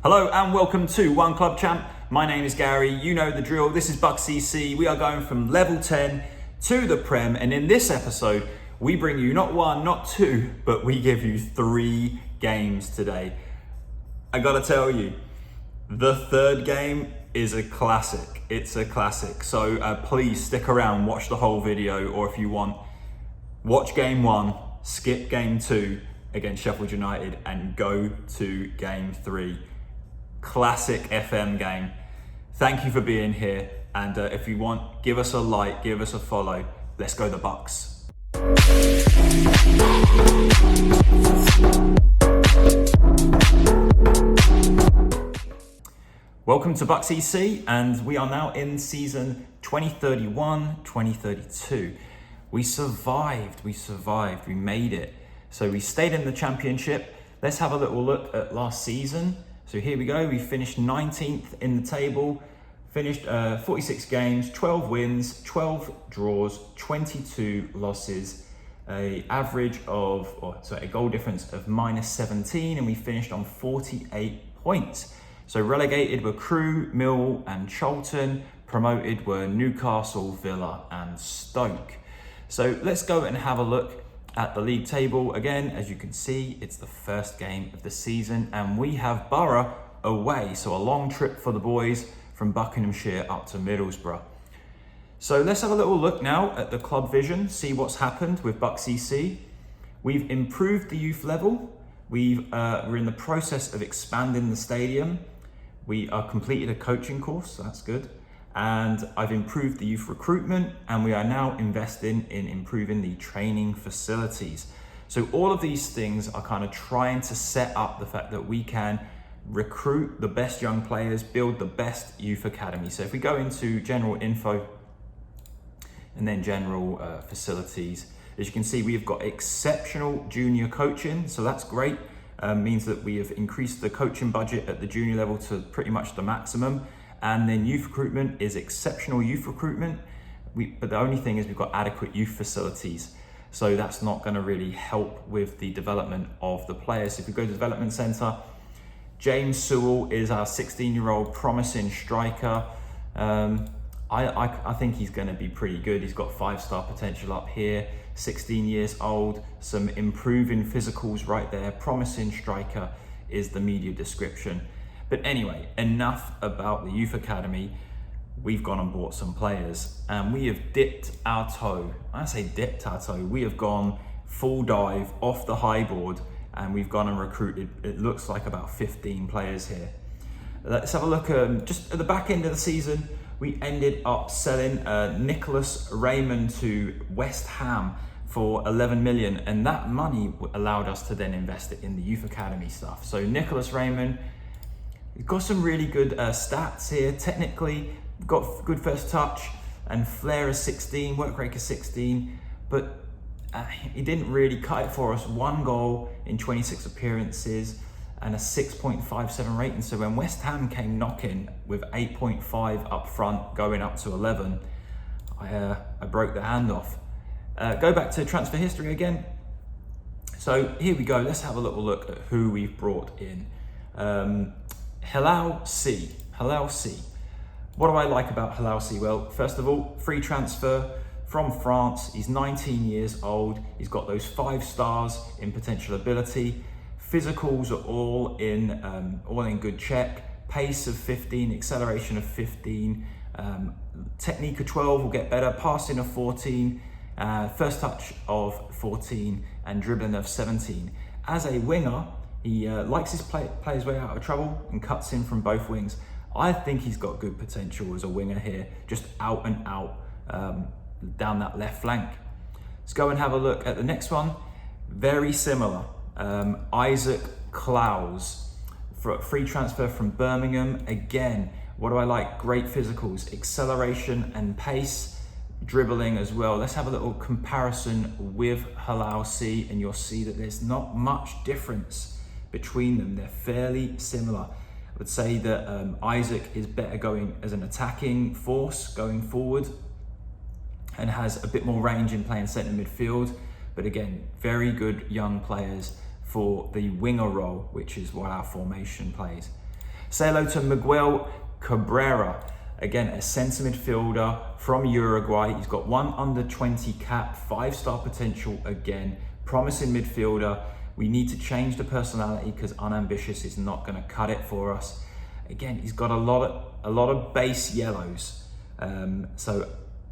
Hello and welcome to One Club Champ. My name is Gary, you know the drill. This is buckscc. We are going from level 10 to the Prem, and in this episode, we bring you not one, not two, but we give you 3 games today. I gotta tell you, the third game is a classic. It's a classic. So please stick around, watch the whole video, or if you want, watch game 1, skip game 2 against Sheff United and go to game 3. Classic FM game. Thank you for being here, and if you want, give us a like, give us a follow. Let's go the Bucks. Welcome to buckscc, and we are now in season 2031-2032. We survived, we made it. So we stayed in the championship. Let's have a little look at last season. So here we go, we finished 19th in the table, finished 46 games, 12 wins, 12 draws, 22 losses, a goal difference of -17, and we finished on 48 points. So relegated were Crewe, Mill and Charlton, promoted were Newcastle, Villa and Stoke. So let's go and have a look at the league table. Again, as you can see, it's the first game of the season and we have Boro away. So a long trip for the boys from Buckinghamshire up to Middlesbrough. So let's have a little look now at the club vision, see what's happened with buckscc. We've improved the youth level. We're in the process of expanding the stadium. We completed a coaching course, so that's good. And I've improved the youth recruitment, and we are now investing in improving the training facilities. So all of these things are kind of trying to set up the fact that we can recruit the best young players, build the best youth academy. So if we go into general info and then general facilities, as you can see, we've got exceptional junior coaching. So that's great. Means that we have increased the coaching budget at the junior level to pretty much the maximum. And then youth recruitment is exceptional youth recruitment. But the only thing is we've got adequate youth facilities. So that's not going to really help with the development of the players. So if we go to the development centre, James Sewell is our 16-year-old promising striker. I think he's going to be pretty good. He's got 5-star potential up here, 16 years old, some improving physicals right there. Promising striker is the media description. But anyway, enough about the youth academy. We've gone and bought some players and we have dipped our toe. I say dipped our toe. We have gone full dive off the high board and we've gone and recruited, it looks like about 15 players here. Let's have a look just at the back end of the season. We ended up selling Nicholas Raymond to West Ham for 11 million, and that money allowed us to then invest it in the youth academy stuff. So Nicholas Raymond, he's got some really good stats here. Technically, got good first touch and flair is 16, work rate is 16, but he didn't really cut it for us. 1 goal in 26 appearances and a 6.57 rating. So when West Ham came knocking with 8.5 up front, going up to 11, I broke the hand off. Go back to transfer history again. So here we go. Let's have a little look at who we've brought in. Hilal C. What do I like about Hilal C? Well, first of all, free transfer from France. He's 19 years old. He's got those 5 stars in potential ability. Physicals are all in good check. Pace of 15, acceleration of 15, technique of 12 will get better. Passing of 14, first touch of 14, and dribbling of 17. As a winger, he likes his play his way out of trouble and cuts in from both wings. I think he's got good potential as a winger here, just out and out down that left flank. Let's go and have a look at the next one. Very similar. Isaac Clowes, for a free transfer from Birmingham. Again, what do I like? Great physicals, acceleration and pace, dribbling as well. Let's have a little comparison with Hilal C, and you'll see that there's not much difference between them. They're fairly similar. I would say that Isaac is better going as an attacking force going forward and has a bit more range in playing centre midfield. But again, very good young players for the winger role, which is what our formation plays. Say hello to Miguel Cabrera. Again, a centre midfielder from Uruguay. He's got 1 under 20 cap, 5-star potential again. Promising midfielder. We need to change the personality because unambitious is not going to cut it for us. Again, he's got a lot of base yellows, so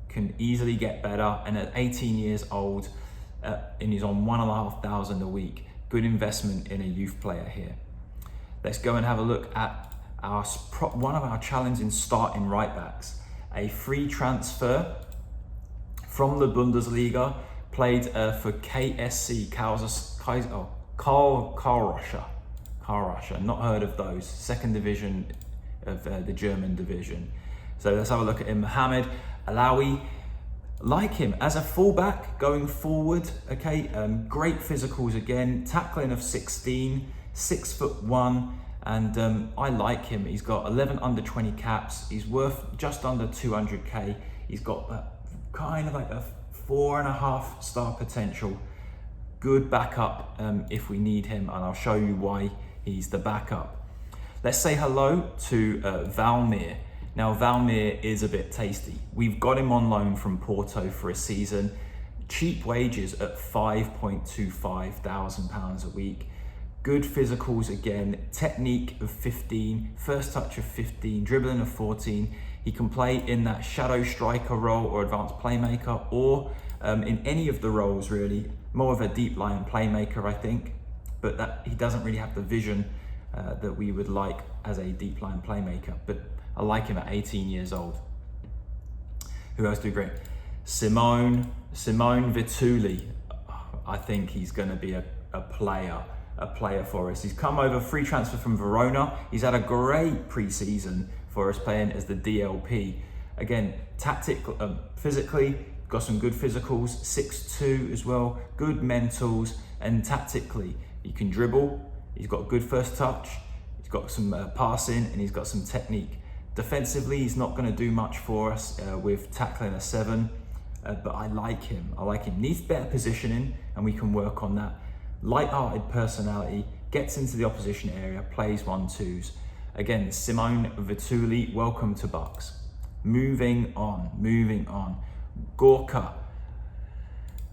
can easily get better. And at 18 years old, and he's on 1,500 a week. Good investment in a youth player here. Let's go and have a look at one of our challenging starting right backs. A free transfer from the Bundesliga, played for KSC, Karlsruhe. Not heard of those. Second division of the German division. So let's have a look at him. Mohamed Alawi. Like him as a fullback going forward. Okay, great physicals again. Tackling of 16, 6'1", and I like him. He's got 11 under 20 caps. He's worth just under 200k. He's got kind of like a 4.5-star potential. Good backup if we need him, and I'll show you why he's the backup. Let's say hello to Valmir. Now, Valmir is a bit tasty. We've got him on loan from Porto for a season. Cheap wages at £5.25 thousand a week. Good physicals again, technique of 15, first touch of 15, dribbling of 14. He can play in that shadow striker role or advanced playmaker, or in any of the roles really. More of a deep line playmaker, I think, but that he doesn't really have the vision that we would like as a deep line playmaker. But I like him at 18 years old. Who else do great? Simone Vituli. I think he's going to be a player for us. He's come over free transfer from Verona. He's had a great pre-season for us playing as the DLP. Again, physically, got some good physicals, 6'2" as well, good mentals, and tactically, he can dribble. He's got good first touch. He's got some passing, and he's got some technique. Defensively, he's not going to do much for us with tackling a 7, but I like him. Needs better positioning, and we can work on that. Light-hearted personality, gets into the opposition area, plays 1-2s. Again, Simone Vituli, welcome to Bucks. Moving on. Gorka.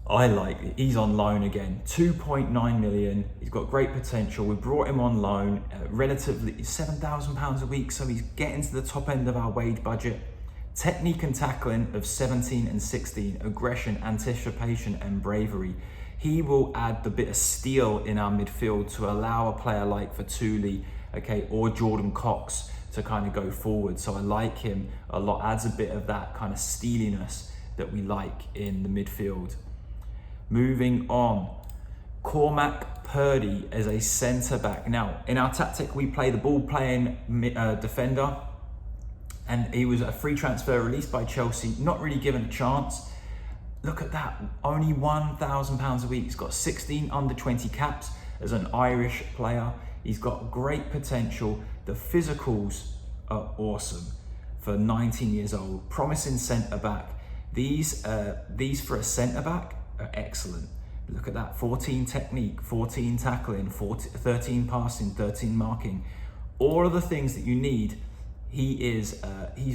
I like it. He's on loan again. 2.9 million. He's got great potential. We brought him on loan, relatively £7,000 a week, so he's getting to the top end of our wage budget. Technique and tackling of 17 and 16. Aggression, anticipation, and bravery. He will add the bit of steel in our midfield to allow a player like Vituli, okay, or Jordan Cox to kind of go forward. So I like him a lot. Adds a bit of that kind of steeliness that we like in the midfield. Moving on, Cormac Purdy as a centre back. Now, in our tactic, we play the ball playing defender, and he was a free transfer released by Chelsea, not really given a chance. Look at that, only £1,000 a week. He's got 16 under 20 caps as an Irish player. He's got great potential. The physicals are awesome for 19 years old. Promising centre back. These for a centre back are excellent. Look at that, 14 technique, 14 tackling, 13 passing, 13 marking. All of the things that you need, he's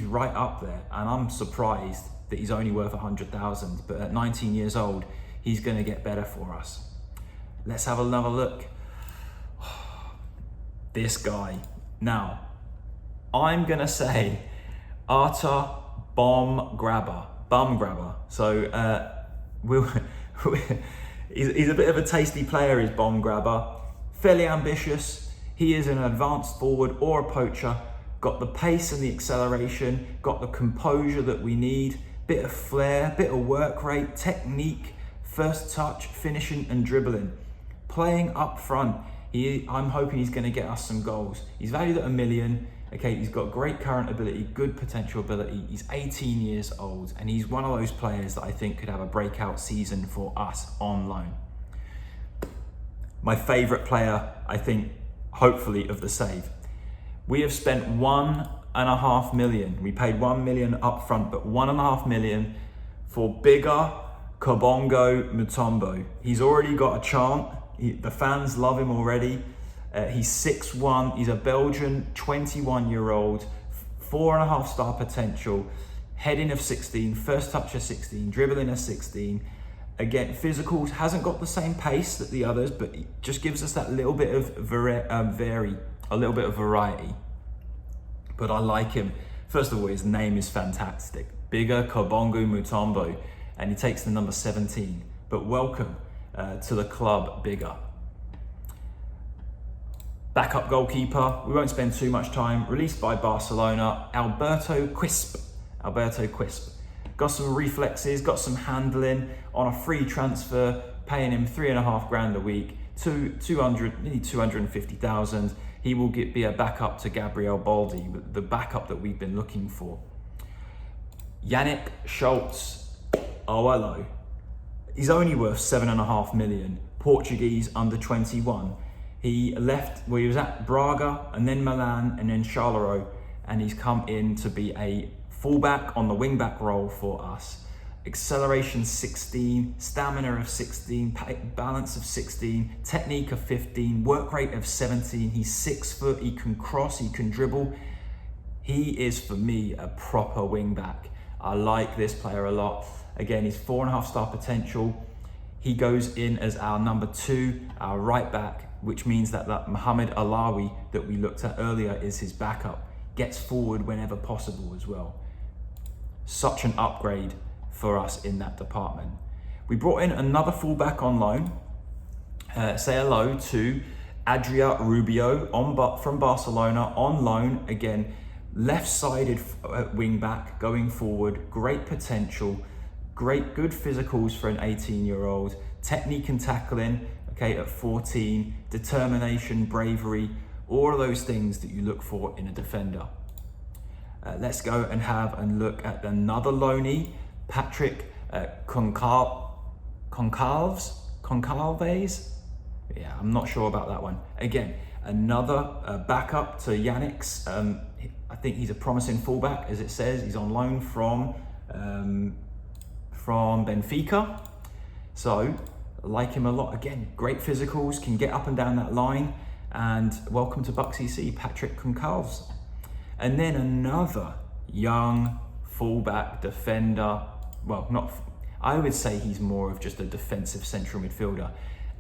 right up there. And I'm surprised that he's only worth 100,000, but at 19 years old, he's gonna get better for us. Let's have another look. This guy. Now, I'm gonna say Arta Bum Grabber. So he's a bit of a tasty player, is Bomb Grabber. Fairly ambitious. He is an advanced forward or a poacher. Got the pace and the acceleration, got the composure that we need, bit of flair, bit of work rate, technique, first touch, finishing and dribbling. Playing up front, I'm hoping he's gonna get us some goals. He's valued at £1 million. Okay, he's got great current ability, good potential ability. He's 18 years old, and he's one of those players that I think could have a breakout season for us on loan. My favorite player, I think, hopefully, of the save. We have spent £1.5 million. We paid £1 million up front, but £1.5 million for bigger Kabongo Mutombo. He's already got a chant. The fans love him already. He's 6'1", he's a Belgian 21-year-old, 4.5-star potential, heading of 16, first touch of 16, dribbling of 16. Again, physicals, hasn't got the same pace that the others, but it just gives us that little bit of variety. But I like him. First of all, his name is fantastic. Bigger Kabongo Mutombo, and he takes the number 17. But welcome to the club, Bigger. Backup goalkeeper, we won't spend too much time. Released by Barcelona, Alberto Quispe. Got some reflexes, got some handling on a free transfer, paying him 3.5 grand a week, nearly 250,000. He will be a backup to Gabriel Baldi, the backup that we've been looking for. Yannick Schultz, oh hello. He's only worth 7.5 million, Portuguese under 21. He left, well, he was at Braga and then Milan and then Charleroi, and he's come in to be a fullback on the wing-back role for us. Acceleration 16, stamina of 16, balance of 16, technique of 15, work rate of 17. He's 6 foot, he can cross, he can dribble. He is, for me, a proper wing-back. I like this player a lot. Again, he's 4.5-star potential. He goes in as our number 2, our right back, which means that Mohamed Alawi that we looked at earlier is his backup. Gets forward whenever possible as well. Such an upgrade for us in that department. We brought in another fullback on loan. Say hello to Adria Rubio from Barcelona on loan. Again, left-sided wing back going forward. Great potential, good physicals for an 18-year-old. Technique and tackling, okay, at 14. Determination, bravery, all of those things that you look for in a defender. Let's go and have a look at another loanee, Patrick Concalves. Yeah, I'm not sure about that one. Again, another backup to Yannick's. I think he's a promising fullback, as it says. He's on loan from Benfica. So, I like him a lot. Again, great physicals, can get up and down that line. And welcome to buckscc, Patrick Concalves. And then another young fullback defender. Well, I would say he's more of just a defensive central midfielder.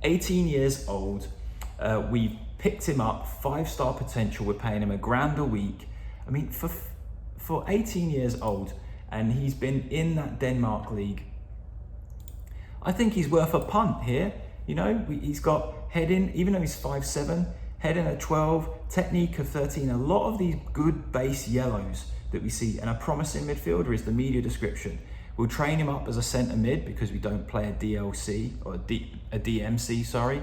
18 years old. We picked him up, 5-star potential. We're paying him £1 grand a week. I mean, for 18 years old, and he's been in that Denmark league. I think he's worth a punt here. You know, he's got heading, even though he's 5'7", heading at 12, technique of 13. A lot of these good base yellows that we see, and a promising midfielder is the media description. We'll train him up as a centre mid because we don't play a DLC or a DMC, sorry.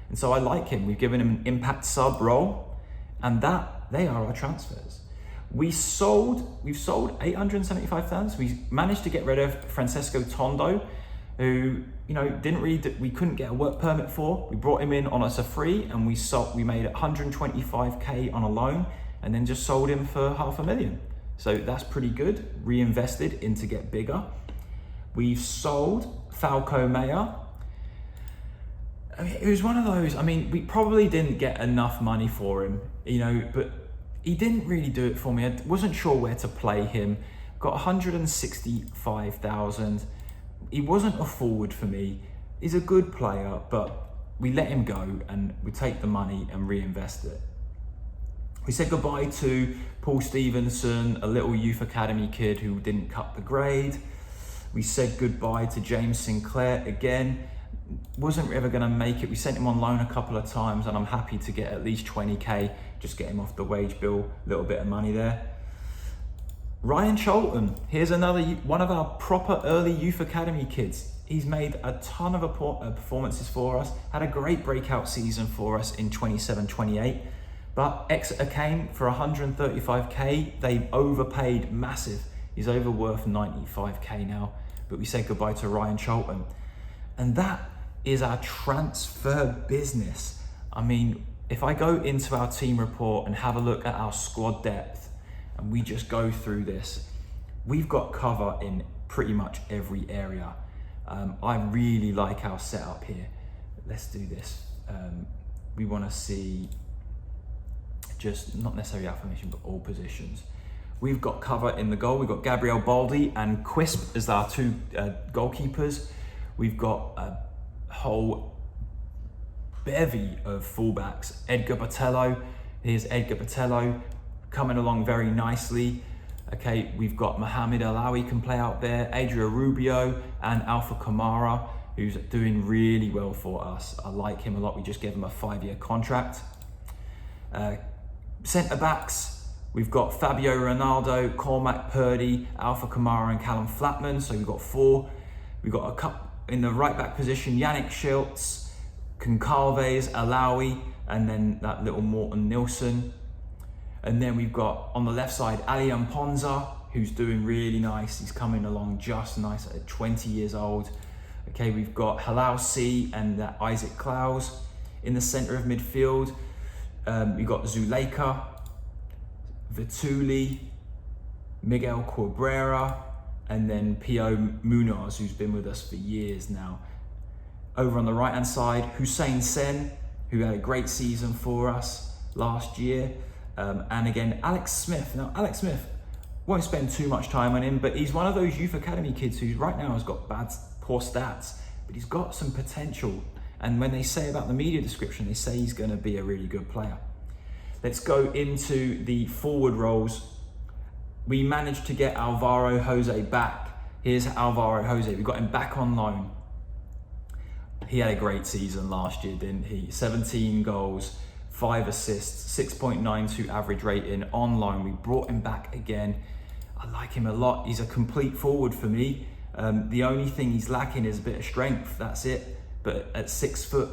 And so I like him. We've given him an impact sub role, and they are our transfers. We've sold 875,000. We managed to get rid of Francesco Tondo, who, you know, we couldn't get a work permit for. We brought him in on as a free, and we made 125k on a loan, and then just sold him for £500,000. So that's pretty good. Reinvested into get bigger. We've sold Falco Meyer. I mean, it was one of those. I mean, we probably didn't get enough money for him, you know, but he didn't really do it for me. I wasn't sure where to play him. Got 165,000. He wasn't a forward for me. He's a good player, but we let him go and we take the money and reinvest it. We said goodbye to Paul Stevenson, a little youth academy kid who didn't cut the grade. We said goodbye to James Sinclair again. Wasn't ever going to make it. We sent him on loan a couple of times, and I'm happy to get at least 20k, just get him off the wage bill, little bit of money there. Ryan Cholton, here's another one of our proper early youth academy kids. He's made a ton of performances for us, had a great breakout season for us in 27-28, but Exeter came for 135k. They overpaid massive. He's over worth 95k now, but we said goodbye to Ryan Cholton. And that is our transfer business. I mean, if I go into our team report and have a look at our squad depth, and we just go through this, we've got cover in pretty much every area. I really like our setup here. Let's do this. We want to see just not necessarily out formation, but all positions. We've got cover in the goal. We've got Gabriel Baldi and Quisp as our two goalkeepers. We've got a whole bevy of fullbacks. Edgar Botello, here's Edgar Botello coming along very nicely. Okay, we've got Mohamed Alawi can play out there, Adria Rubio and Alpha Kamara, who's doing really well for us. I like him a lot. We just gave him a 5-year contract. Centre backs, we've got Fabio Ronaldo, Cormac Purdy, Alpha Kamara and Callum Flatman. So we've got 4. We've got a couple in the right back position, Yannick Schiltz, Concalves, Alawi, and then that little Morten Nilsson. And then we've got on the left side, Ali Mponza, who's doing really nice. He's coming along just nice at 20 years old. Okay, we've got Halal C and Isaac Klaus in the center of midfield. We've got Zuleika, Vituli, Miguel Cabrera, and then Pio Munoz, who's been with us for years now. Over on the right hand side, Hussein Sen, who had a great season for us last year. And again, Alex Smith. Now, Alex Smith, won't spend too much time on him, but he's one of those youth academy kids who right now has got poor stats, but he's got some potential. And when they say about the media description, they say he's going to be a really good player. Let's go into the forward roles. We managed to get Alvaro Jose back. Here's Alvaro Jose. We got him back on loan. He had a great season last year, didn't he? 17 goals, 5 assists, 6.92 average rating on loan. We brought him back again. I like him a lot. He's a complete forward for me. The only thing he's lacking is a bit of strength. That's it. But at 6 foot,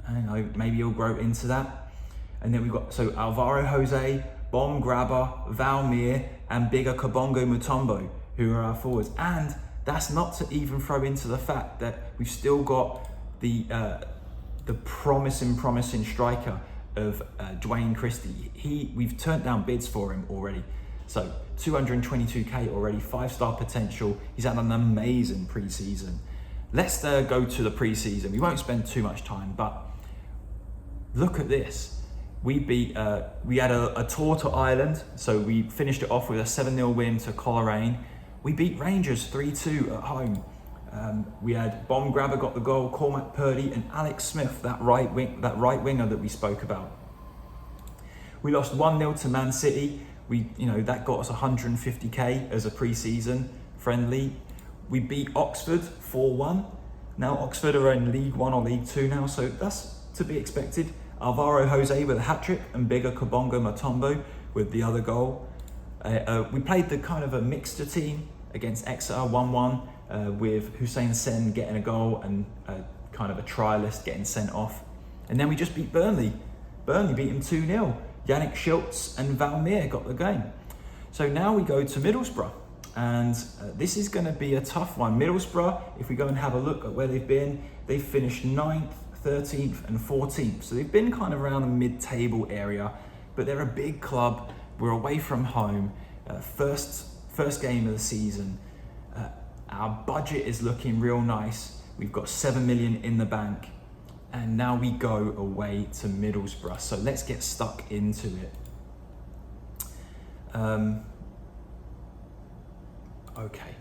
I don't know, maybe he'll grow into that. And then we've got, so Alvaro Jose, Bomb Grabber, Valmir, and Bigger Kabongo Mutombo, who are our forwards. And that's not to even throw into the fact that we've still got the promising striker of Dwayne Christie. We've turned down bids for him already. So 222k already, 5-star potential. He's had an amazing pre-season. Let's go to the pre-season. We won't spend too much time, but look at this. We had a tour to Ireland, so we finished it off with a 7-0 win to Coleraine. We beat Rangers 3-2 at home. We had Bomb Grabber got the goal, Cormac Purdy and Alex Smith, that right winger that we spoke about. We lost 1-0 to Man City. That got us 150k as a pre-season friendly. We beat Oxford 4-1. Now Oxford are in League 1 or League 2 now, so that's to be expected. Alvaro Jose with a hat-trick and Bigger Kabongo Mutombo with the other goal. We played the kind of a mixture team against Exeter 1-1 with Hussein Sen getting a goal and kind of a trialist getting sent off. And then we just beat Burnley. Burnley beat him 2-0. Yannick Schiltz and Valmir got the game. So now we go to Middlesbrough. And this is going to be a tough one. Middlesbrough, if we go and have a look at where they've been, they've finished 9th, 13th and 14th. So they've been kind of around the mid-table area, but they're a big club. We're away from home. First game of the season. Our budget is looking real nice. We've got 7 million in the bank. And now we go away to Middlesbrough. So let's get stuck into it. Okay.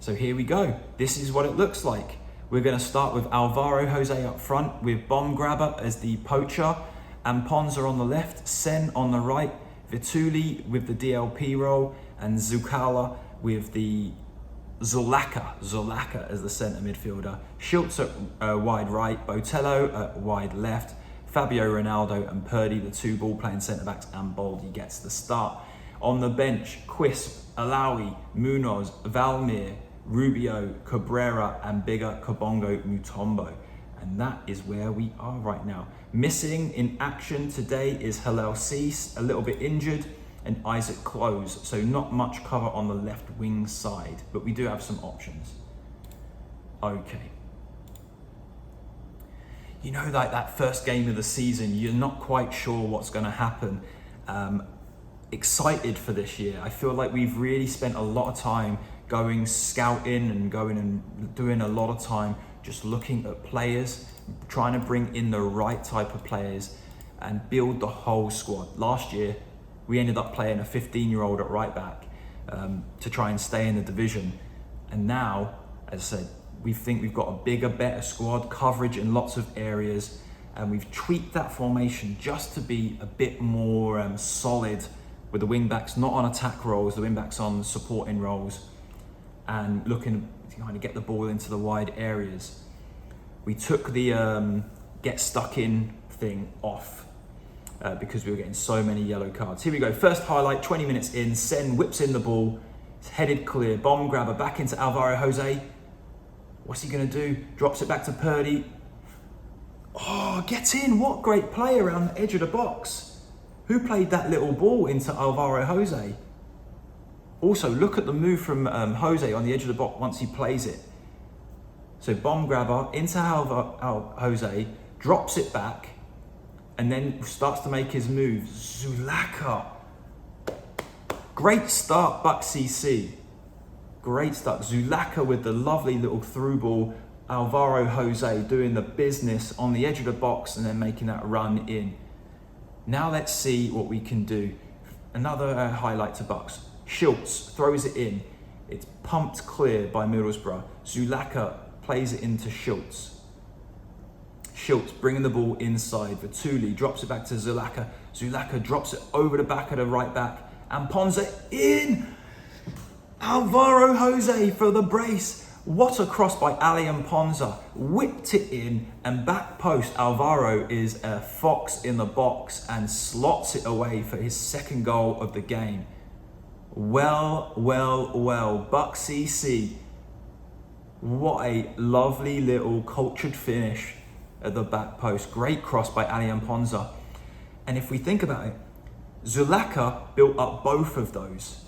So here we go. This is what it looks like. We're going to start with Alvaro Jose up front with Bomb Grabber as the poacher, and Ponza on the left, Sen on the right, Vituli with the DLP role, and Zukala with the Zolaka as the centre midfielder, Schultz at wide right, Botello at wide left, Fabio Ronaldo and Purdy, the 2 ball-playing centre-backs, and Baldi gets the start. On the bench, Quisp, Alawi, Munoz, Valmir, Rubio, Cabrera, and Bigger Kabongo Mutombo. And that is where we are right now. Missing in action today is Halal Cease, a little bit injured, and Isaac Close. So not much cover on the left wing side, but we do have some options. Okay. Like that first game of the season, you're not quite sure what's going to happen. Excited for this year. I feel like we've really spent a lot of time going scouting and going and doing a lot of time just looking at players, trying to bring in the right type of players. and build the whole squad. Last year, we ended up playing a 15-year-old at right back to try and stay in the division. And now, as I said, we think we've got a bigger, better squad, coverage in lots of areas, and we've tweaked that formation just to be a bit more solid, with the wing backs not on attack roles, the wing backs on supporting roles, and looking to kind of get the ball into the wide areas. We took the get stuck in thing off because we were getting so many yellow cards. Here we go, first highlight, 20 minutes in, Sen whips in the ball, it's headed clear, bomb grabber back into Alvaro Jose. What's he gonna do? Drops it back to Purdy. Oh, gets in, what great play around the edge of the box. Who played that little ball into Alvaro Jose? Also, look at the move from Jose on the edge of the box once he plays it. So bomb grabber into Jose, drops it back, and then starts to make his move. Zulaka. Great start, buckscc. Great start. Zulaka with the lovely little through ball. Alvaro Jose doing the business on the edge of the box and then making that run in. Now let's see what we can do. Another highlight to Bucks. Schultz throws it in. It's pumped clear by Middlesbrough. Zulaka plays it into Schultz. Schultz bringing the ball inside. Vituli drops it back to Zulaka. Zulaka drops it over the back of the right back. And Ponza in! Alvaro Jose for the brace. What a cross by Ali and Ponza. Whipped it in, and back post Alvaro is a fox in the box and slots it away for his second goal of the game. Well, buckscc. What a lovely little cultured finish at the back post. Great cross by Ali and Ponza. And if we think about it, Zulaka built up both of those.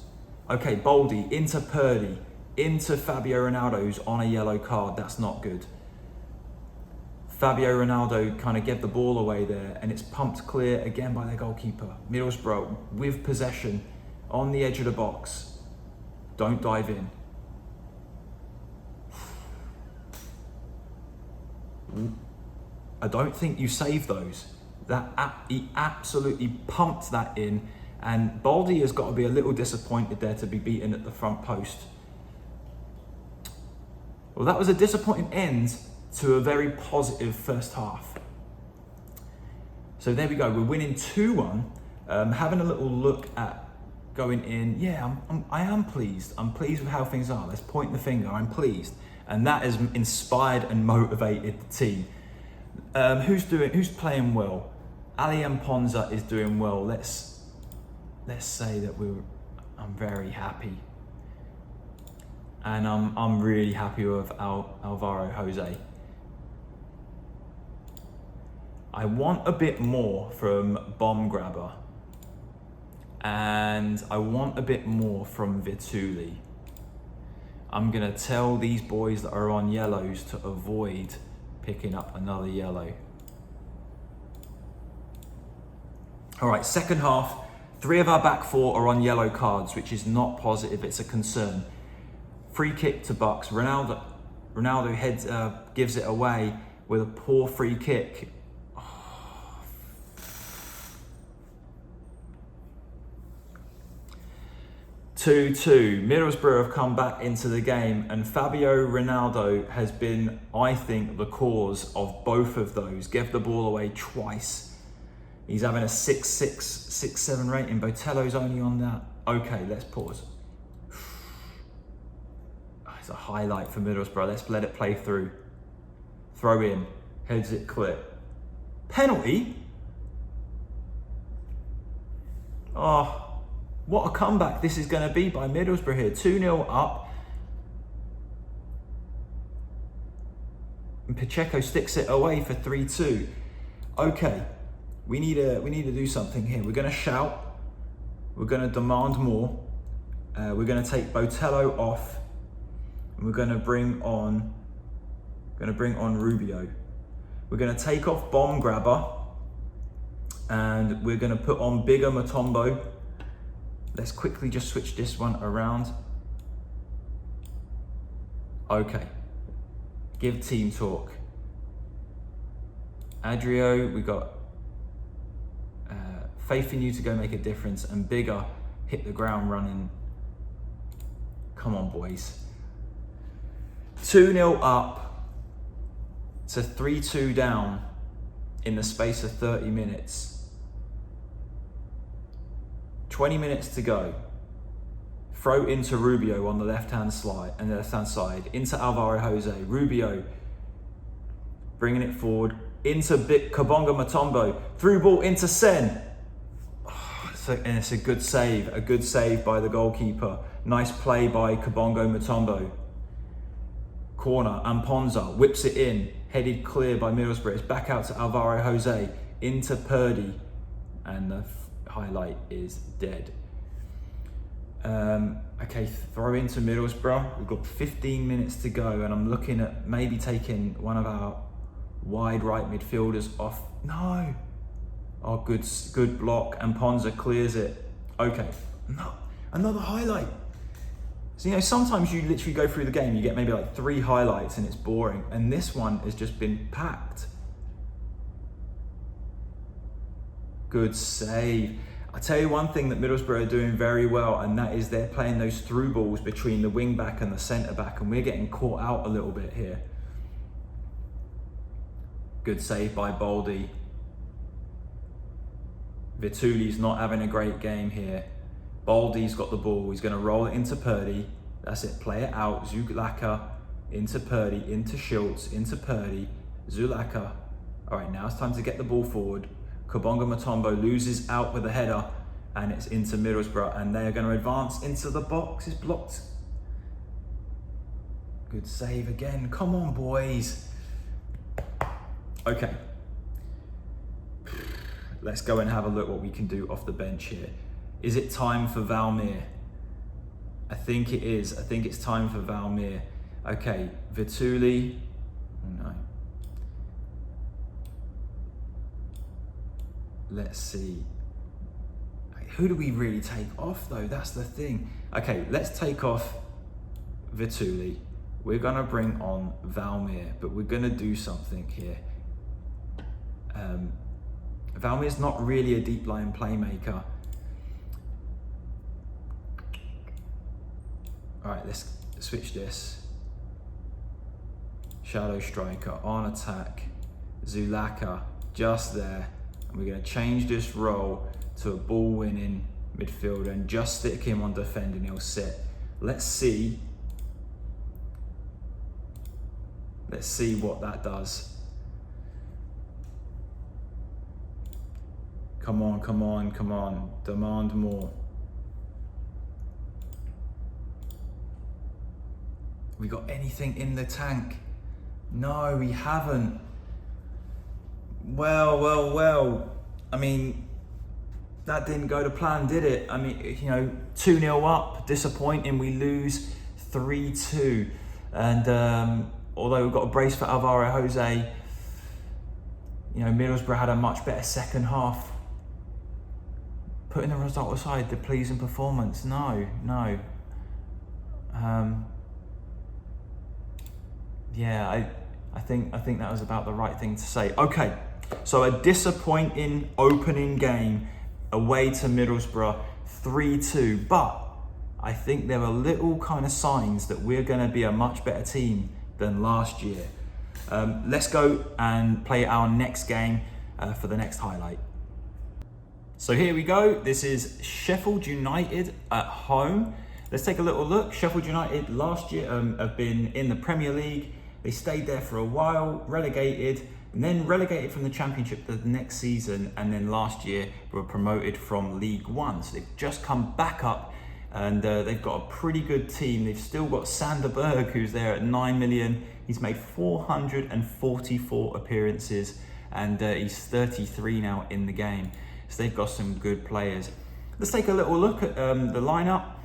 Okay, Baldy into Purdy, into Fabio Ronaldo's on a yellow card. That's not good. Fabio Ronaldo kind of gave the ball away there, and it's pumped clear again by their goalkeeper. Middlesbrough with possession on the edge of the box. Don't dive in. I don't think you save those. He absolutely pumped that in, and Baldy has got to be a little disappointed there to be beaten at the front post. Well, that was a disappointing end to a very positive first half. So there we go, we're winning 2-1. Having a little look at going in, yeah, I am pleased. I'm pleased with how things are. Let's point the finger, I'm pleased. And that has inspired and motivated the team. Who's playing well? Ali and Ponza is doing well. Let's say that I'm very happy. And I'm really happy with Alvaro Jose. I want a bit more from Bomb Grabber. And I want a bit more from Vituli. I'm gonna tell these boys that are on yellows to avoid picking up another yellow. All right, second half, 3 of our back 4 are on yellow cards, which is not positive, it's a concern. Free kick to Bucks. Ronaldo heads, gives it away with a poor free kick. 2-2. Middlesbrough have come back into the game, and Fabio Ronaldo has been, I think, the cause of both of those. Gave the ball away twice. He's having a 6.6, 6.7 rating. Botello's only on that. Okay, let's pause. It's a highlight for Middlesbrough. Let's let it play through. Throw in. Heads it clear. Penalty? Oh, what a comeback this is going to be by Middlesbrough here. 2-0 up. And Pacheco sticks it away for 3-2. Okay, we need to do something here. We're going to shout. We're going to demand more. We're going to take Botello off. And we're going to bring on Rubio. We're going to take off Bomb Grabber. And we're going to put on Bigger Mutombo. Let's quickly just switch this one around. Okay. Give team talk. Adrio, we got Faith in you to go make a difference, and Bigger hit the ground running. Come on, boys. 2-0 up to 3-2 down in the space of 30 minutes. 20 minutes to go. Throw into Rubio on the left-hand side, into Alvaro Jose. Rubio bringing it forward into Kabonga Mutombo. Through ball into Sen. And it's a good save by the goalkeeper. Nice play by Kabongo Mutombo. Corner, Amponza whips it in, headed clear by Middlesbrough. It's back out to Alvaro Jose, into Purdy, and the highlight is dead. Okay, throw into Middlesbrough. We've got 15 minutes to go, and I'm looking at maybe taking one of our wide right midfielders off. No. Oh, good block, and Ponza clears it. Okay, no, another highlight. So, you know, sometimes you literally go through the game, you get maybe like 3 highlights and it's boring, and this one has just been packed. Good save. I tell you one thing that Middlesbrough are doing very well, and that is they're playing those through balls between the wing back and the centre back, and we're getting caught out a little bit here. Good save by Baldy. Vituli's not having a great game here. Baldy's got the ball. He's going to roll it into Purdy. That's it. Play it out. Zulaka into Purdy, into Schultz, into Purdy. Zulaka. All right, now it's time to get the ball forward. Kabonga Mutombo loses out with a header, and it's into Middlesbrough, and they are going to advance into the box. It's blocked. Good save again. Come on, boys. Okay. Let's go and have a look what we can do off the bench here. Is it time for Valmir? I think it is. I think it's time for Valmir. Okay, Vituli. No. Let's see. Who do we really take off though? That's the thing. Okay, let's take off Vituli. We're gonna bring on Valmir, but we're gonna do something here. Valmir's not really a deep line playmaker. All right, let's switch this. Shadow striker on attack. Zulaka just there. And we're gonna change this role to a ball winning midfielder and just stick him on defending, he'll sit. Let's see what that does. Come on, come on, come on. Demand more. We got anything in the tank? No, we haven't. Well. I mean, that didn't go to plan, did it? I mean, you know, 2-0 up, disappointing. We lose 3-2. And although we've got a brace for Alvaro Jose, you know, Middlesbrough had a much better second half. Putting the result aside, the pleasing performance, no. Yeah, I think that was about the right thing to say. Okay, so a disappointing opening game away to Middlesbrough, 3-2, but I think there are little kind of signs that we're going to be a much better team than last year. Let's go and play our next game for the next highlight. So here we go. This is Sheffield United at home. Let's take a little look. Sheffield United last year have been in the Premier League. They stayed there for a while, relegated, and then relegated from the Championship the next season, and then last year were promoted from League One. So they've just come back up, and they've got a pretty good team. They've still got Sander Berg, who's there at 9 million. He's made 444 appearances, and he's 33 now in the game. So they've got some good players. Let's take a little look at the lineup.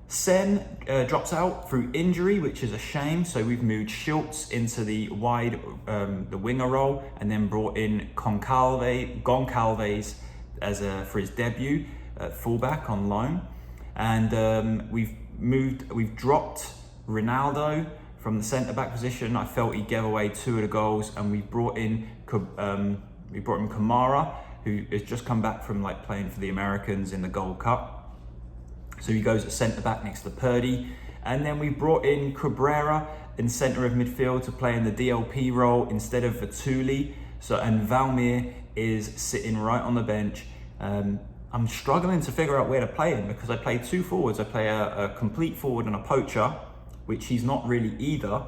Sen drops out through injury, which is a shame. So we've moved Schultz into the wide, the winger role, and then brought in Goncalves as for his debut at fullback on loan. And we've dropped Ronaldo from the centre back position. I felt he gave away 2 of the goals, and we brought in Kamara, who has just come back from like playing for the Americans in the Gold Cup. So he goes at centre back next to Purdy. And then we brought in Cabrera in centre of midfield to play in the DLP role instead of Vituli. And Valmir is sitting right on the bench. I'm struggling to figure out where to play him because I play two forwards. I play a complete forward and a poacher, which he's not really either.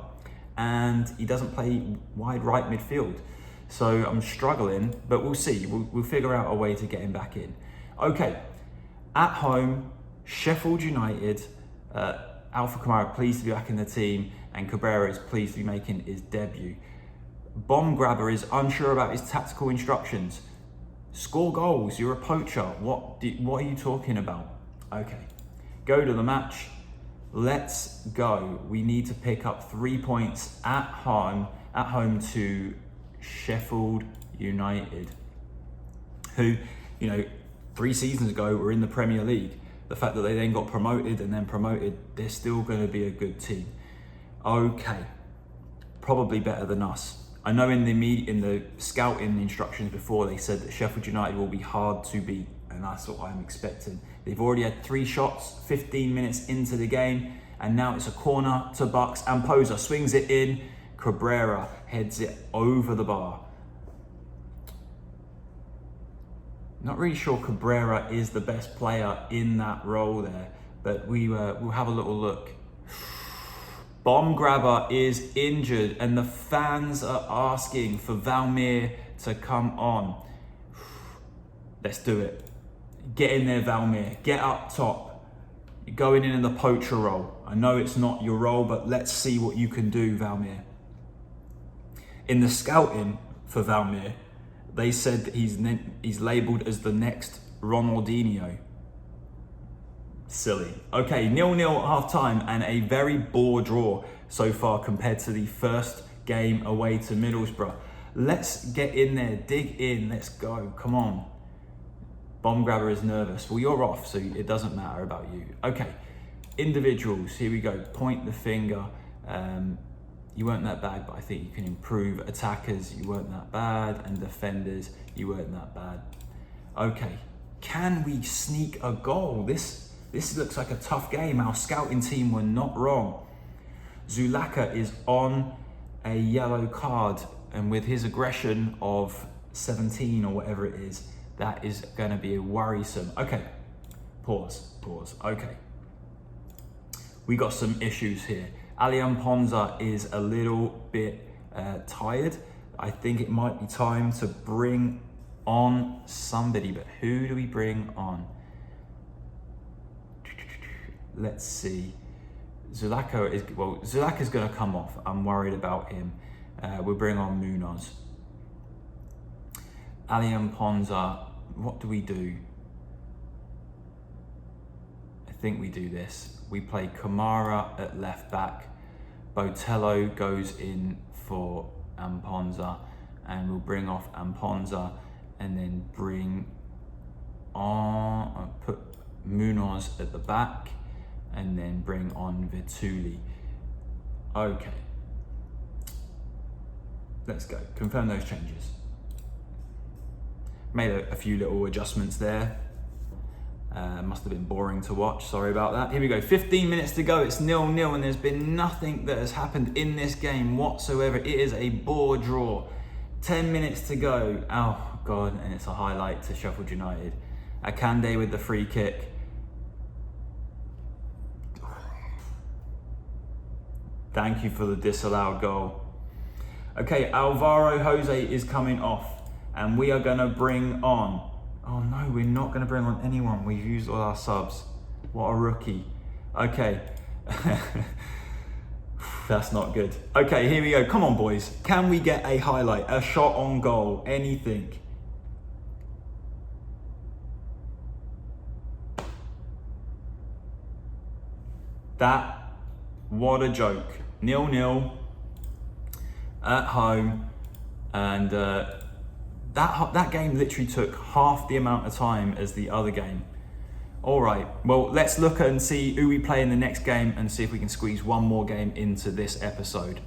And he doesn't play wide right midfield. So I'm struggling, but we'll see. We'll figure out a way to get him back in. Okay, at home, Sheffield United, Alpha Kamara pleased to be back in the team, and Cabrera is pleased to be making his debut. Bomb Grabber is unsure about his tactical instructions. Score goals, you're a poacher. What are you talking about? Okay, go to the match. Let's go. We need to pick up 3 points at home to Sheffield United, who, 3 seasons ago were in the Premier League. The fact that they then got promoted and then promoted, they're still going to be a good team. Okay, probably better than us. I know in the scouting instructions before, they said that Sheffield United will be hard to beat, and that's what I'm expecting. They've already had 3 shots 15 minutes into the game, and now it's a corner to Bucks, and Poser swings it in. Cabrera heads it over the bar. Not really sure Cabrera is the best player in that role there, but we'll have a little look. Bomb Grabber is injured and the fans are asking for Valmir to come on. Let's do it. Get in there, Valmir. Get up top. You're going in the poacher role. I know it's not your role, but let's see what you can do, Valmir. In the scouting for Valmir, they said that he's labelled as the next Ronaldinho. Silly. Okay, 0-0 at half time and a very poor draw so far compared to the first game away to Middlesbrough. Let's get in there, dig in, let's go, come on. Bomb Grabber is nervous. Well, you're off, so it doesn't matter about you. Okay, individuals, here we go. Point the finger. You weren't that bad, but I think you can improve. Attackers, you weren't that bad. And defenders, you weren't that bad. Okay, can we sneak a goal? This looks like a tough game. Our scouting team were not wrong. Zulaka is on a yellow card, and with his aggression of 17 or whatever it is, that is going to be worrisome. Okay, pause. Okay, we got some issues here. Alian Ponza is a little bit tired. I think it might be time to bring on somebody, but who do we bring on? Let's see. Zulaka's going to come off. I'm worried about him. We'll bring on Munoz. Alian Ponza, what do we do? I think we do this. We play Kamara at left back. Botello goes in for Amponza, and we'll bring off Amponza and then bring on, put Munoz at the back and then bring on Vituli. Okay. Let's go. Confirm those changes. Made a few little adjustments there. Must have been boring to watch, sorry about that. Here we go, 15 minutes to go, it's 0-0 and there's been nothing that has happened in this game whatsoever. It is a bore draw. 10 minutes to go, oh God, and it's a highlight to Sheffield United. Akande with the free kick. Thank you for the disallowed goal. Okay, Alvaro Jose is coming off and we are gonna bring on, oh no, we're not going to bring on anyone. We've used all our subs. What a rookie. Okay. That's not good. Okay, here we go. Come on, boys. Can we get a highlight? A shot on goal? Anything? What a joke. 0-0 at home. And that game literally took half the amount of time as the other game. All right, well, let's look and see who we play in the next game and see if we can squeeze one more game into this episode.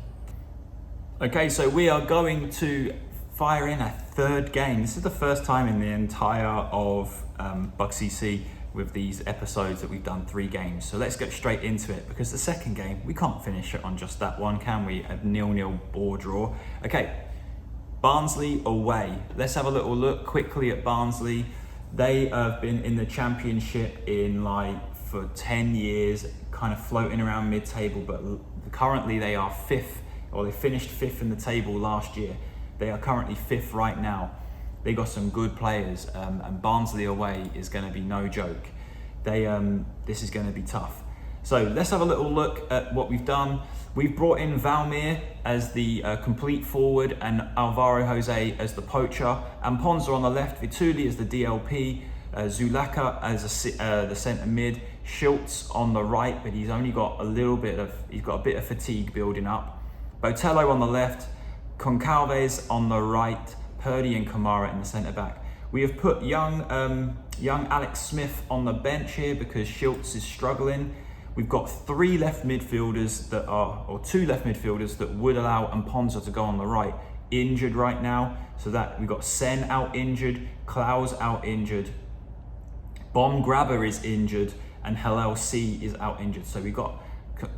Okay, so we are going to fire in a third game. This is the first time in the entire of buckscc with these episodes that we've done 3 games. So let's get straight into it, because the second game, we can't finish it on just that one, can we? A 0-0 bore draw. Okay, Barnsley away. Let's have a little look quickly at Barnsley. They have been in the championship for 10 years, kind of floating around mid-table, but currently they are 5th, or they finished 5th in the table last year. They are currently 5th right now. They got some good players, and Barnsley away is going to be no joke. This is going to be tough. So let's have a little look at what we've done. We've brought in Valmir as the complete forward and Alvaro Jose as the poacher. And Ponza on the left, Vituli as the DLP, Zulaka as the centre mid, Schultz on the right, but he's only got a bit of fatigue building up. Botello on the left, Concalves on the right, Purdy and Kamara in the centre back. We have put young Alex Smith on the bench here because Schultz is struggling. We've got 2 left midfielders that would allow Ponza to go on the right, injured right now. So that we've got Sen out injured, Klaus out injured, Bomb Grabber is injured, and Hellel C is out injured. So we've got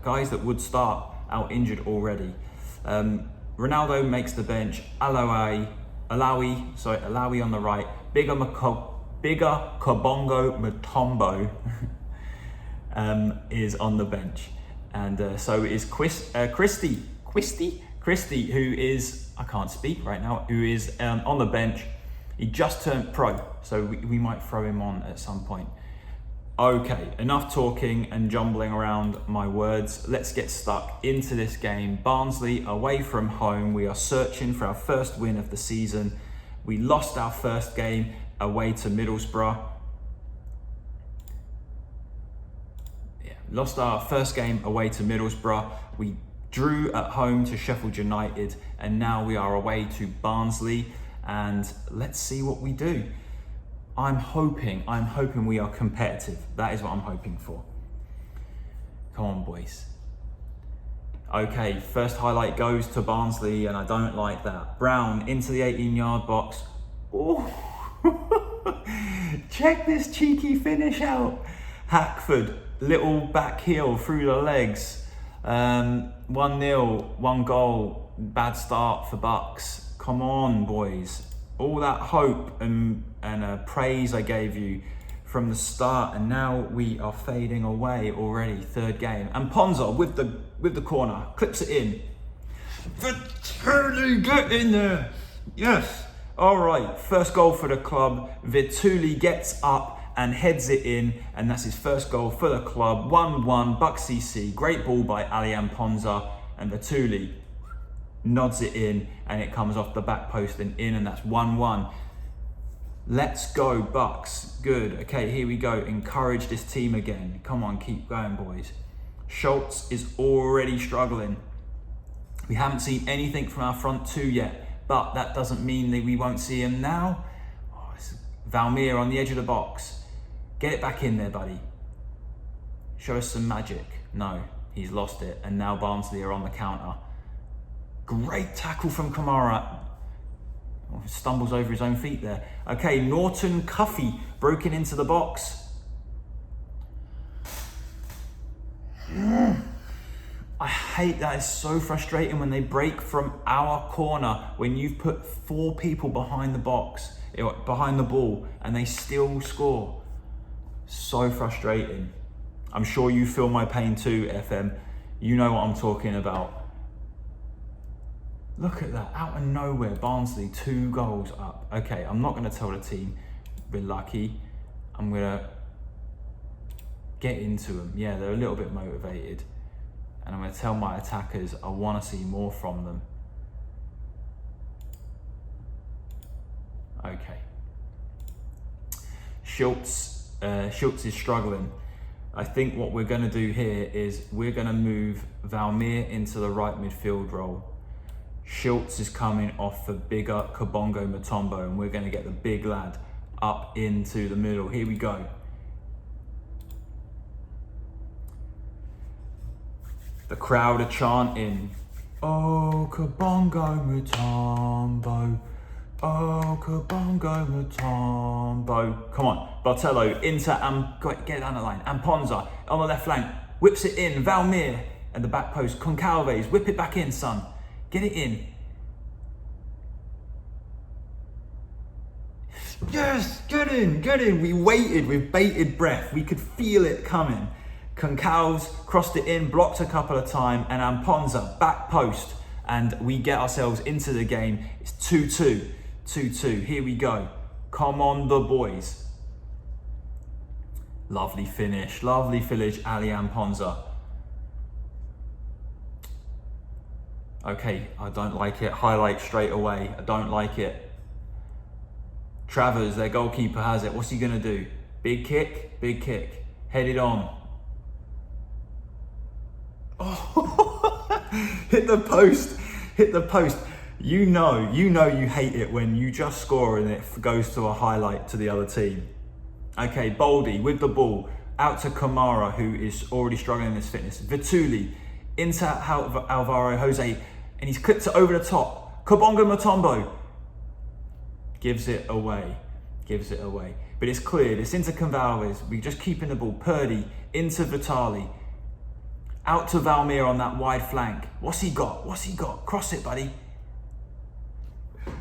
guys that would start out injured already. Ronaldo makes the bench. Alawi on the right. Bigger Kabongo Mutombo is on the bench, and so is Christie, who is, I can't speak right now, who is on the bench. He just turned pro, so we might throw him on at some point. Okay, enough talking and jumbling around my words. Let's get stuck into this game. Barnsley away from home. We are searching for our first win of the season. We lost our first game away to Middlesbrough. Lost our first game away to Middlesbrough. We drew at home to Sheffield United, and now we are away to Barnsley, and let's see what we do. I'm hoping we are competitive. That is what I'm hoping for. Come on, boys. Okay, first highlight goes to Barnsley, and I don't like that. Brown into the 18-yard box. Oh, check this cheeky finish out. Hackford, little back heel through the legs. 1-0, 1 goal. Bad start for Bucks. Come on, boys. All that hope and praise I gave you from the start, and now we are fading away already. 3rd game, and Ponza with the corner clips it in. Vituli, get in there! Yes. All right. First goal for the club. Vituli gets up and heads it in, and that's his first goal for the club. 1-1, buckscc. Great ball by Alian Ponza, and Vituli nods it in, and it comes off the back post and in, and that's 1-1. Let's go, Bucks. Good. Okay, here we go. Encourage this team again. Come on, keep going, boys. Schultz is already struggling. We haven't seen anything from our front 2 yet, but that doesn't mean that we won't see him now. Oh, Valmir on the edge of the box. Get it back in there, buddy. Show us some magic. No, he's lost it, and now Barnsley are on the counter. Great tackle from Kamara. Oh, stumbles over his own feet there. Okay, Norton Cuffy broken into the box. I hate that. It's so frustrating when they break from our corner, when you've put 4 people behind the box, behind the ball, and they still score. So frustrating. I'm sure you feel my pain too, FM. You know what I'm talking about. Look at that, out of nowhere, Barnsley 2 goals up. Okay, I'm not going to tell the team we're lucky. I'm going to get into them. Yeah, they're a little bit motivated. And I'm going to tell my attackers I want to see more from them. Okay. Schultz is struggling. I think what we're going to do here is we're going to move Valmir into the right midfield role. Schultz is coming off for bigger Kabongo Mutombo, and we're going to get the big lad up into the middle. Here we go. The crowd are chanting, "Oh, Kabongo Mutombo, Oh, Kabongo Mutombo. Come on. Bartello into get down the line. Amponza on the left flank. Whips it in. Valmir at the back post. Concalves. Whip it back in, son. Get it in. Yes, get in, get in. We waited with bated breath. We could feel it coming. Concalves crossed it in, blocked a couple of times, and Amponza back post. And we get ourselves into the game. It's 2-2. 2-2. Here we go. Come on, the boys. Lovely finish. Lovely finish, Ali Amponza. Okay, I don't like it. Highlight straight away. I don't like it. Travers, their goalkeeper, has it. What's he going to do? Big kick, big kick. Headed on. Oh, hit the post, hit the post. You know you hate it when you just score and it goes to a highlight to the other team. Okay, Boldy with the ball. Out to Kamara, who is already struggling in his fitness. Vituli into Alvaro Jose, and he's clipped it over the top. Kabongo Mutombo gives it away. But it's cleared. It's into Concalves. We're just keeping the ball. Purdy into Vitali. Out to Valmir on that wide flank. What's he got? Cross it, buddy.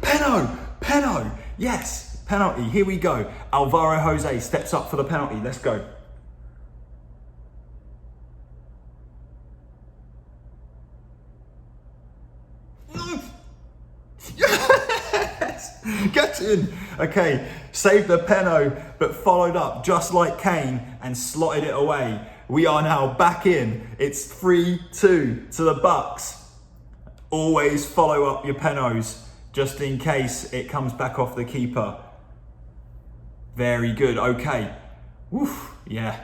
Peno. Yes, penalty. Here we go. Alvaro Jose steps up for the penalty. Let's go. Yes! Get in! Okay, saved the Peno, but followed up just like Kane and slotted it away. We are now back in. It's 3-2 to the Bucks. Always follow up your Penos just in case it comes back off the keeper. Very good, okay. Woof, yeah.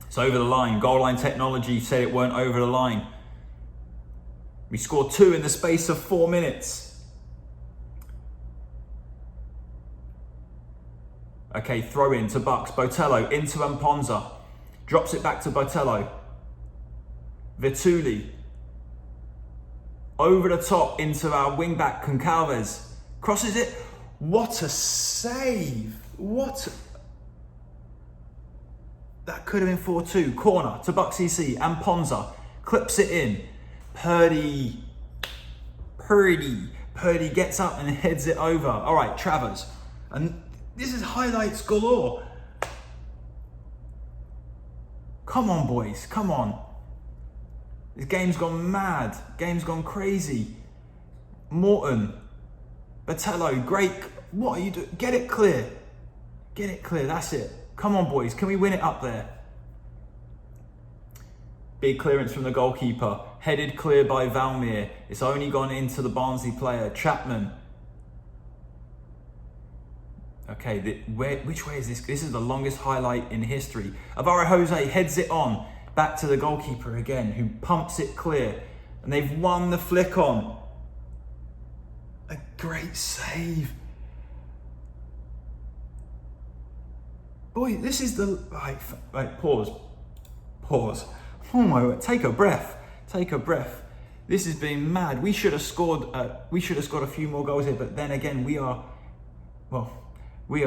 It's over the line. Goal line technology said it weren't over the line. We scored 2 in the space of 4 minutes. Okay, throw in to Bucks. Botello into Amponza. Drops it back to Botello. Vituli. Over the top into our wing-back, Concalves. Crosses it. What a save. That could have been 4-2. Corner to buckscc. Amponza. Clips it in. Purdy gets up and heads it over. All right, Travers. And this is highlights galore. Come on, boys, come on. This game's gone mad. Game's gone crazy. Morton. Botello, great. What are you doing? Get it clear. That's it. Come on, boys. Can we win it up there? Big clearance from the goalkeeper. Headed clear by Valmir. It's only gone into the Barnsley player. Chapman. Okay, which way is this? This is the longest highlight in history. Alvaro Jose heads it on. Back to the goalkeeper again, who pumps it clear. And they've won the flick on. A great save. Boy, this is the... Right, pause. Oh my word, take a breath. This has been mad. We should have scored a few more goals here, but then again, we are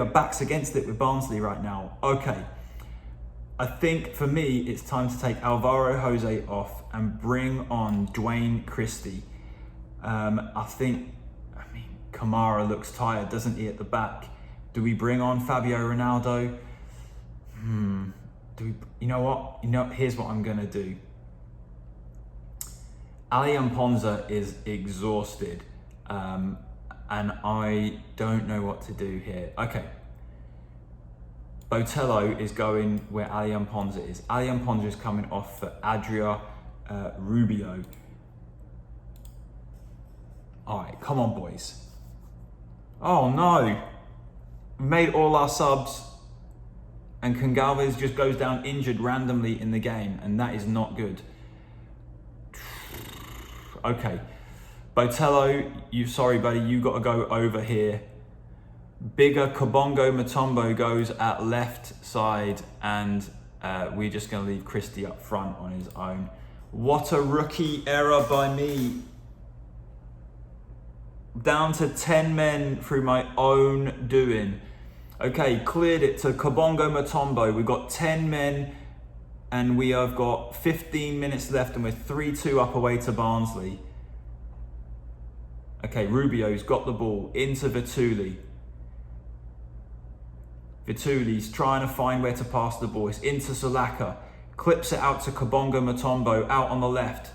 backs against it with Barnsley right now. Okay. I think for me, it's time to take Alvaro Jose off and bring on Dwayne Christie. Kamara looks tired, doesn't he, at the back? Do we bring on Fabio Ronaldo? You know what? Here's what I'm gonna do. Ali Amponza is exhausted, and I don't know what to do here. Okay. Botello is going where Ali Amponza is. Ali Amponza is coming off for Adria Rubio. All right, come on, boys. Oh no. We made all our subs and Concalves just goes down injured randomly in the game, and that is not good. Okay. Botello, sorry buddy, you got to go over here. Bigger Kabongo Mutombo goes at left side, and we're just going to leave Christie up front on his own. What a rookie error by me. Down to 10 men through my own doing. Okay, cleared it to Kabongo Mutombo. We've got 10 men and we have got 15 minutes left and we're 3-2 up away to Barnsley. Okay, Rubio's got the ball into Vituli. Vituli's trying to find where to pass the ball. It's into Zulaka. Clips it out to Kabongo Mutombo out on the left.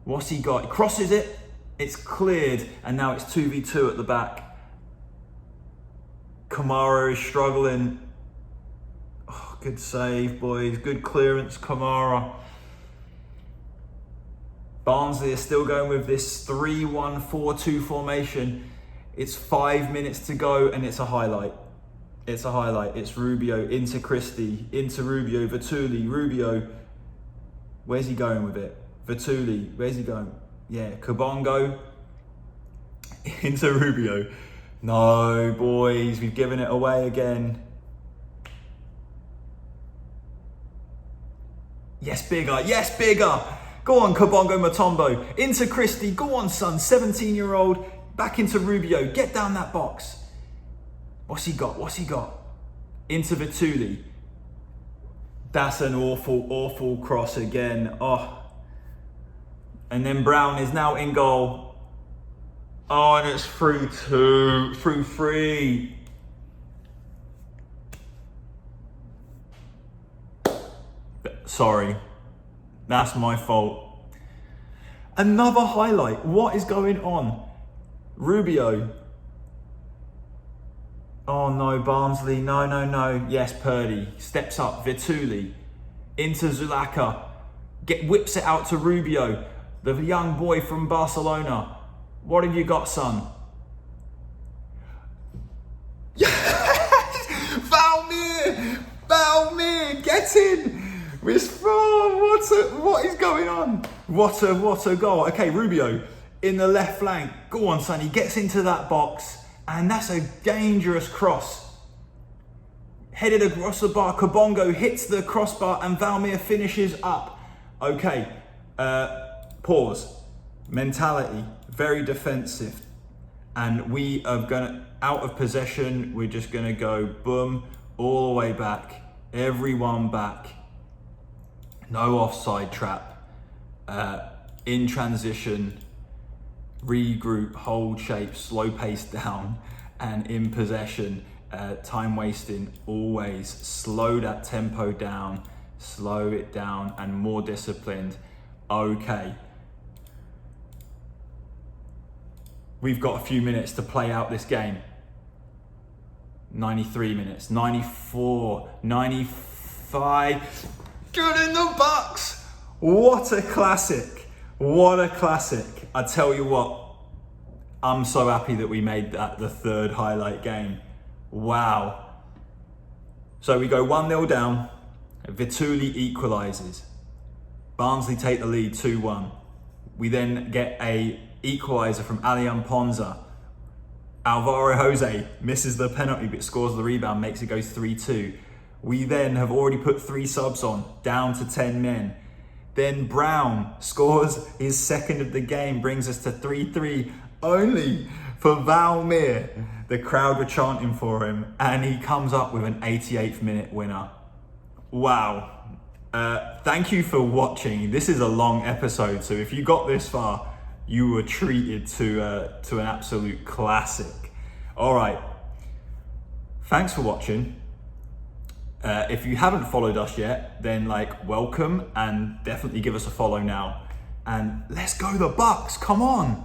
What's he got? He crosses it. It's cleared. And now it's 2v2 at the back. Kamara is struggling. Oh, good save, boys. Good clearance, Kamara. Barnsley is still going with this 3-1-4-2 formation. It's 5 minutes to go and it's a highlight. It's a highlight. It's Rubio into Christie, into Rubio, Vituli, Rubio. Where's he going with it? Vituli, where's he going? Yeah, Kabongo into Rubio. No, boys, we've given it away again. Yes, bigger, yes, bigger. Go on, Kabongo Mutombo, into Christie. Go on, son, 17-year-old, back into Rubio. Get down that box. What's he got? What's he got? Into Vituli. That's an awful, awful cross again. Oh. And then Brown is now in goal. Oh, and it's 3-2. 3-3. Sorry. That's my fault. Another highlight. What is going on? Rubio. Oh no, Barnsley, no. Yes, Purdy, steps up, Vituli, into Zulaka, whips it out to Rubio, the young boy from Barcelona. What have you got, son? Yes! Valmir, get in! What is going on? What a goal. Okay, Rubio, in the left flank. Go on, son, he gets into that box. And that's a dangerous cross. Headed across the bar, Kabongo hits the crossbar and Valmir finishes up. Okay, pause. Mentality, very defensive. And we are gonna, out of possession, we're just gonna go boom, all the way back. Everyone back. No offside trap. In transition. Regroup, hold shape, slow pace down, and in possession, time wasting, always slow that tempo down, slow it down, and more disciplined. Okay. We've got a few minutes to play out this game. 93 minutes, 94, 95. Good in the box. What a classic. What a classic. I tell you what, I'm so happy that we made that the third highlight game. Wow. So we go 1-0 down. Vituli equalises. Barnsley take the lead 2-1. We then get a equaliser from Alian Ponza. Alvaro Jose misses the penalty but scores the rebound, makes it go 3-2. We then have already put 3 subs on, down to 10 men. Then Brown scores his second of the game, brings us to 3-3, only for Valmir. The crowd were chanting for him, and he comes up with an 88th minute winner. Wow. Thank you for watching. This is a long episode, so if you got this far, you were treated to an absolute classic. All right. Thanks for watching. If you haven't followed us yet, then welcome, and definitely give us a follow now. And let's go the Bucks, come on.